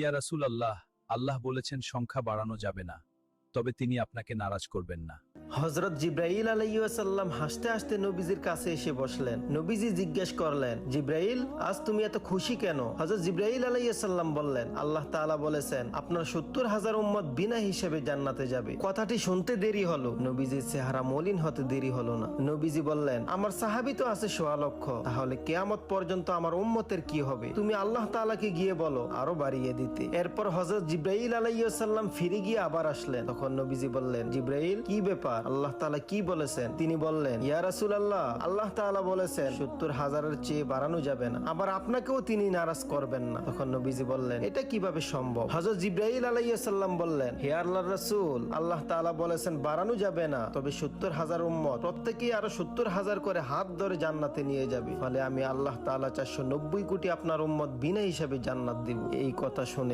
ইয়া রাসূলাল্লাহ, আল্লাহ বলেছেন সংখ্যা বাড়ানো যাবে না, তবে তিনি আপনাকে নারাজ করবেন না। হযরত জিবরাইল আলাইহিসসালাম হাসতে হাসতে নবীজির কাছে এসে বসলেন। নবীজি জিজ্ঞেস করলেন, জিবরাইল, আজ তুমি এত খুশি কেন? হযরত জিবরাইল আলাইহিসসালাম বললেন, আল্লাহ তাআলা বলেছেন আপনার 70,000 উম্মত বিনা হিসেবে জান্নাতে যাবে। কথাটি শুনতে দেরি হলো, নবীজির চেহারা মলিন হতে দেরি হলো না। নবীজি বললেন, আমার সাহাবী তো আছে 1.25 লক্ষ, তাহলে কিয়ামত পর্যন্ত আমার উম্মতের কি হবে? তুমি আল্লাহ তাআলাকে গিয়ে বলো আরো বাড়িয়ে দিতে। এরপর হযরত জিবরাইল আলাইহিসসালাম ফিরে গিয়ে আবার আসলেন। তখন নবীজি বললেন, জিবরাইল, কি ব্যাপার? আল্লাহ তাআলা কি বলেছেন? তিনি বললেন, ইয়া রাসূলুল্লাহ, আল্লাহ তাআলা বলেছেন 70,000-এর চেয়ে বাড়ানো যাবে না, আবার আপনাকেও তিনি নারাজ করবেন না। তখন নবীজি বললেন, এটা কিভাবে সম্ভব? হযরত জিবরাইল আলাইহিস সালাম বললেন, হে আল্লাহর রাসূল, আল্লাহ তাআলা বলেছেন বাড়ানো যাবে না, তবে 70,000 উম্মত প্রত্যেকেই আরো 70,000 করে হাত ধরে জান্নাতে নিয়ে যাবে। ফলে আমি আল্লাহ তাআলা 490 কোটি আপনার উম্মত বিনা হিসাবে জান্নাত দিব। এই কথা শুনে